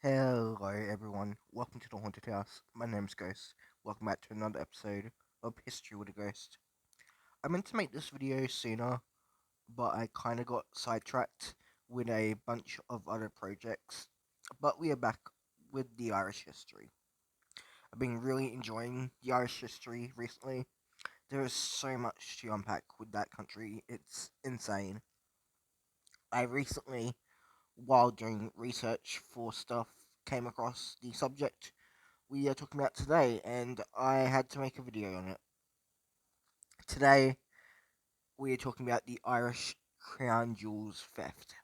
Hello, everyone. Welcome to the Haunted House. My name's Ghost. Welcome back to another episode of History with a Ghost. I meant to make this video sooner, but I kind of got sidetracked with a bunch of other projects. But we are back with the Irish history. I've been really enjoying the Irish history recently. There is so much to unpack with that country, it's insane. I recently, while doing research for stuff, came across the subject we are talking about today, and I had to make a video on it. Today, we are talking about the Irish crown jewels theft.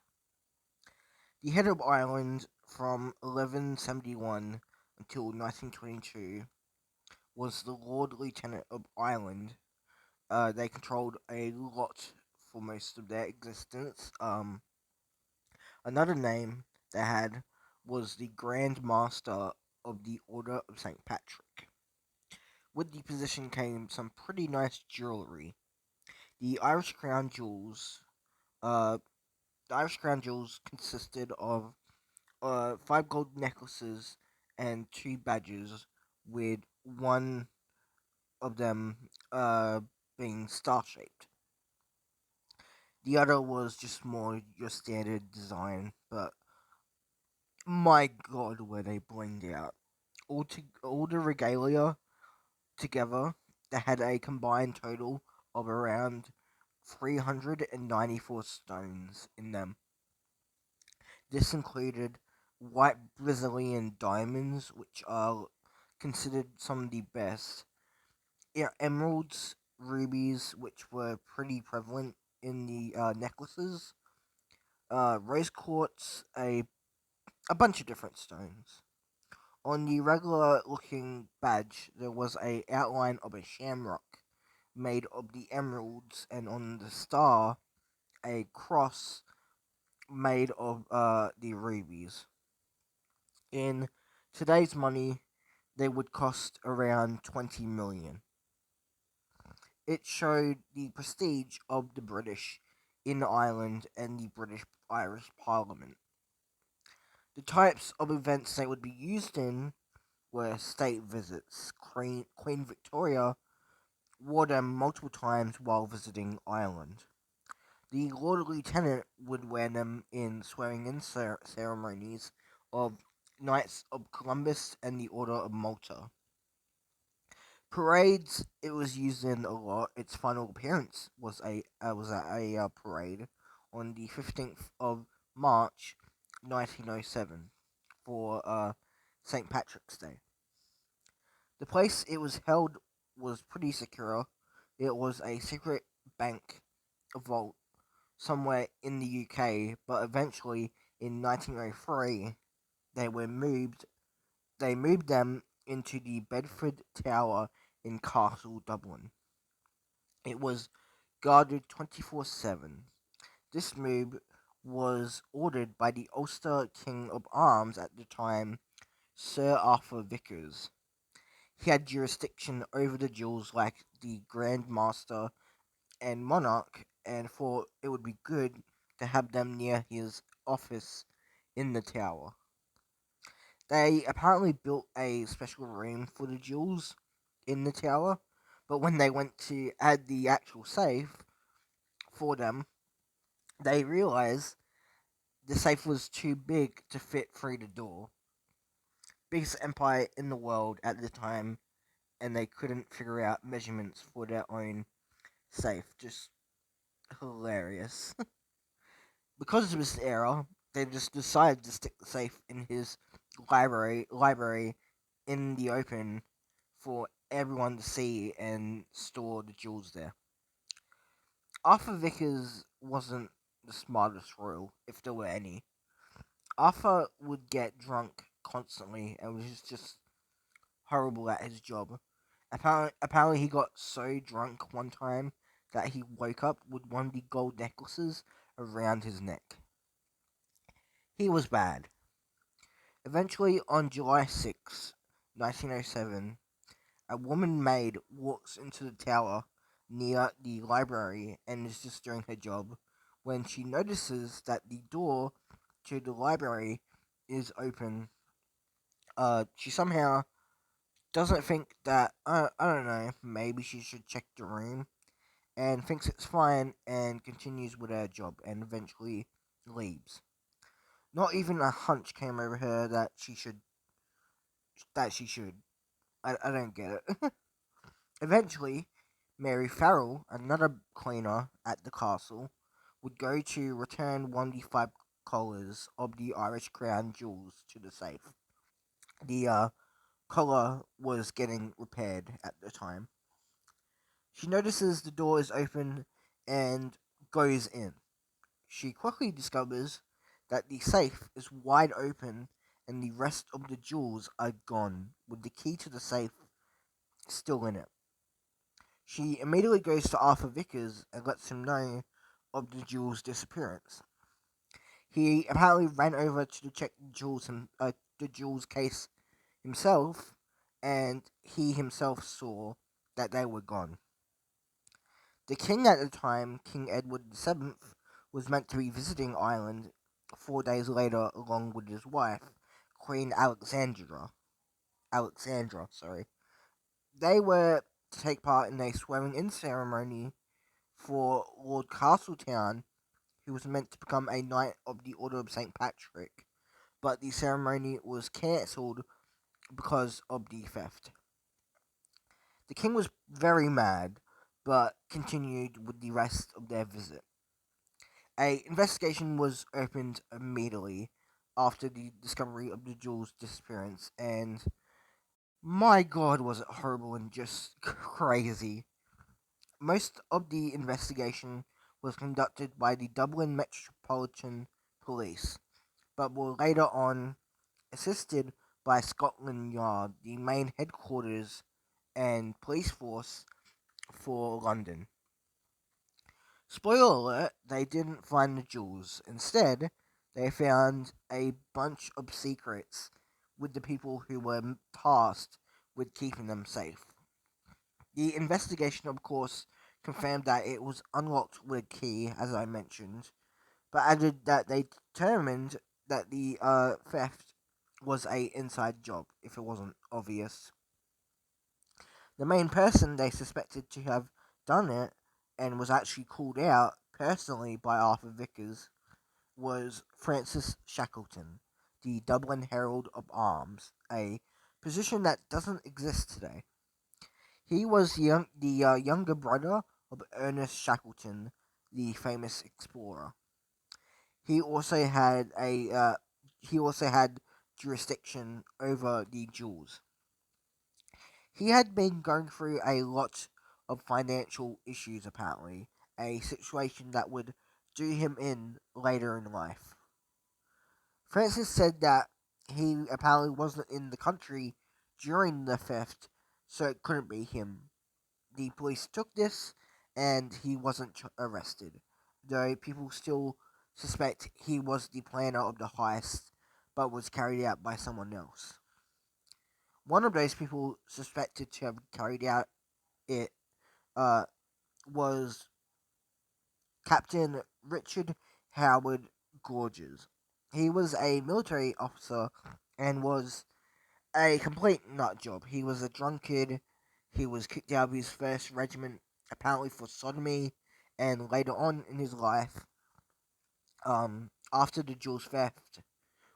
The head of Ireland from 1171 until 1922 was the Lord Lieutenant of Ireland. They controlled a lot for most of their existence. Another name they had was the Grand Master of the Order of St. Patrick. With the position came some pretty nice jewellery. The Irish crown jewels, uh, the Irish crown jewels consisted of five gold necklaces and two badges, with one of them being star shaped. The other was just more your standard design, but my god, were they blinged out! All the regalia together, they had a combined total of around 394 stones in them. This included white Brazilian diamonds, which are considered some of the best. Yeah, emeralds, rubies, which were pretty prevalent in the necklaces, rose quartz, a bunch of different stones. On the regular looking badge, there was a outline of a shamrock made of the emeralds, and on the star, a cross made of the rubies. In today's money, they would cost around 20 million. It showed the prestige of the British in Ireland and the British Irish Parliament. The types of events they would be used in were state visits. Queen Victoria wore them multiple times while visiting Ireland. The Lord Lieutenant would wear them in swearing in ceremonies of Knights of Columbus and the Order of Malta. Parades, it was used in a lot. Its final appearance was at a parade on the 15th of March, 1907, for St. Patrick's Day. The place it was held was pretty secure. It was a secret bank vault somewhere in the UK, but eventually in 1903 they were moved. They moved them into the Bedford Tower in Castle Dublin. It was guarded 24/7. This move was ordered by the Ulster King of Arms at the time, Sir Arthur Vickers. He had jurisdiction over the jewels like the Grand Master and Monarch, and thought it would be good to have them near his office in the tower. They apparently built a special room for the jewels in the tower, but when they went to add the actual safe for them, they realized the safe was too big to fit through the door. Biggest empire in the world at the time, and they couldn't figure out measurements for their own safe. Just hilarious. Because of this error, they just decided to stick the safe in his library in the open for everyone to see and store the jewels there. Arthur Vickers wasn't the smartest royal, if there were any. Arthur would get drunk constantly and was just horrible at his job. Apparently he got so drunk one time that he woke up with one of the gold necklaces around his neck. He was bad. Eventually, on July 6, 1907, a woman maid walks into the tower near the library and is just doing her job when she notices that the door to the library is open She somehow doesn't think that I don't know, maybe she should check the room, and thinks it's fine and continues with her job and eventually leaves. Not even a hunch came over her that she should. I don't get it. Eventually, Mary Farrell, another cleaner at the castle, would go to return one of the five collars of the Irish crown jewels to the safe. The collar was getting repaired at the time. She notices the door is open and goes in. She quickly discovers that the safe is wide open and the rest of the jewels are gone, with the key to the safe still in it. She immediately goes to Arthur Vickers and lets him know of the jewels' disappearance. He apparently ran over to check the jewels case himself, and he himself saw that they were gone. The king at the time, King Edward VII, was meant to be visiting Ireland 4 days later along with his wife, Queen Alexandra. Alexandra, sorry. They were to take part in a swearing-in ceremony for Lord Castletown, who was meant to become a Knight of the Order of St. Patrick, but the ceremony was cancelled because of the theft. The king was very mad, but continued with the rest of their visit. A investigation was opened immediately after the discovery of the jewel's disappearance, and my god, was it horrible and just crazy. Most of the investigation was conducted by the Dublin Metropolitan Police, but were later on assisted by Scotland Yard, the main headquarters and police force for London. Spoiler alert, they didn't find the jewels. Instead, they found a bunch of secrets with the people who were tasked with keeping them safe. The investigation, of course, confirmed that it was unlocked with a key, as I mentioned, but added that they determined that the theft was a inside job, if it wasn't obvious. The main person they suspected to have done it, and was actually called out personally by Arthur Vickers, was Francis Shackleton, the Dublin Herald of Arms, a position that doesn't exist today. He was the younger brother of Ernest Shackleton, the famous explorer. He also had a he also had jurisdiction over the jewels. He had been going through a lot of financial issues, apparently, a situation that would do him in later in life. Francis said that he apparently wasn't in the country during the theft, so it couldn't be him. The police took this, and he wasn't arrested, though people still suspect he was the planner of the heist, but was carried out by someone else. One of those people suspected to have carried out it uh, was Captain Richard Howard Gorges. He was a military officer and was a complete nut job. He was a drunkard. He was kicked out of his first regiment, apparently for sodomy, and later on in his life, after the jewels theft,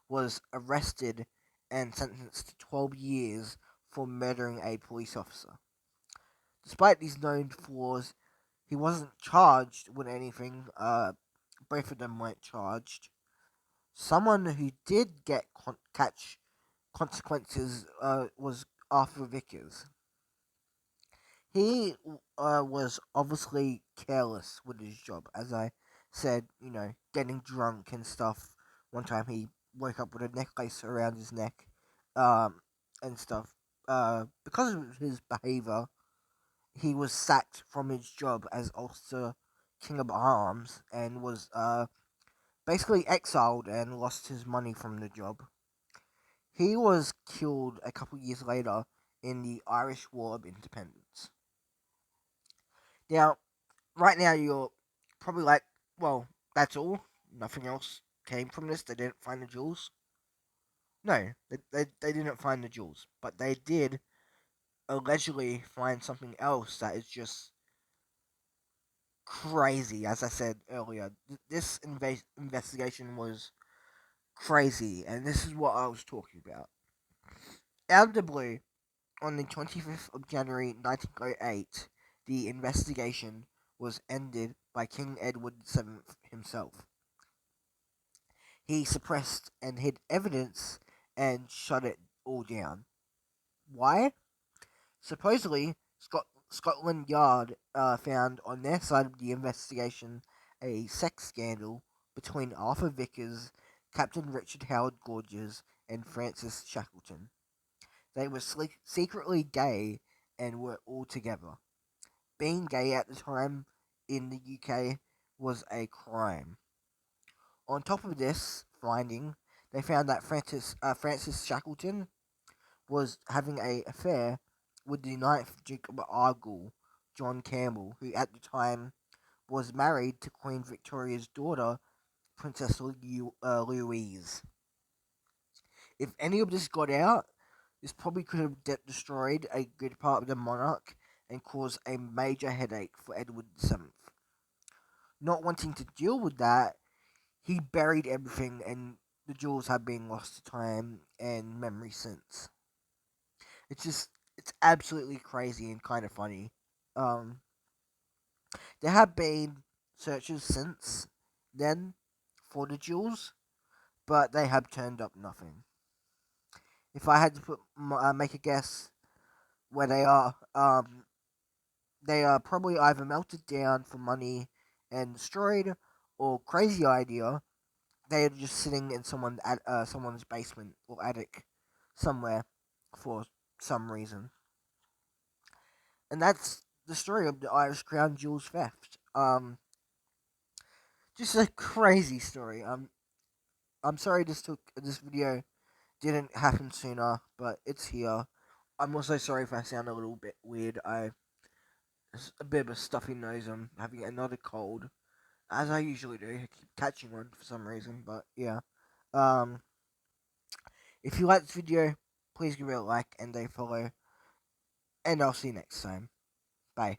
was arrested and sentenced to 12 years for murdering a police officer. Despite these known flaws, he wasn't charged with anything. Both of them weren't charged. Someone who did get catch consequences was Arthur Vickers. He was obviously careless with his job, as I said. Getting drunk and stuff. One time he woke up with a necklace around his neck, and stuff. Because of his behavior, he was sacked from his job as Ulster King of Arms and was basically exiled and lost his money from the job. He was killed a couple years later in the Irish War of Independence. Now, right now, you're probably like, well, that's all. Nothing else came from this. They didn't find the jewels. No, they didn't find the jewels, but they did allegedly find something else that is just crazy. As I said earlier, this investigation was crazy, and this is what I was talking about. Out of the blue, on the 25th of January 1908, the investigation was ended by King Edward VII himself. He suppressed and hid evidence and shut it all down. Why? Supposedly, Scotland Yard found on their side of the investigation a sex scandal between Arthur Vickers, Captain Richard Howard Gorges, and Francis Shackleton. They were secretly gay and were all together. Being gay at the time in the UK was a crime. On top of this finding, they found that Francis Shackleton was having an affair with the ninth Duke of Argyll, John Campbell, who at the time was married to Queen Victoria's daughter, Princess Louise. If any of this got out, this probably could have destroyed a good part of the monarch and caused a major headache for Edward VII. Not wanting to deal with that, he buried everything, and the jewels have been lost to time and memory since. It's absolutely crazy and kind of funny. Um, there have been searches since then for the jewels, but they have turned up nothing. If I had to make a guess where they are probably either melted down for money and destroyed, or crazy idea, they are just sitting in someone's basement or attic somewhere for some reason. And that's the story of the Irish Crown Jewels theft. Just a crazy story. I'm sorry this video didn't happen sooner, but it's here. I'm also sorry if I sound a little bit weird. I a bit of a stuffy nose. I'm having another cold, as I usually do. I keep catching one for some reason, but yeah. Um, if you like this video, please give it a like and a follow, and I'll see you next time. Bye.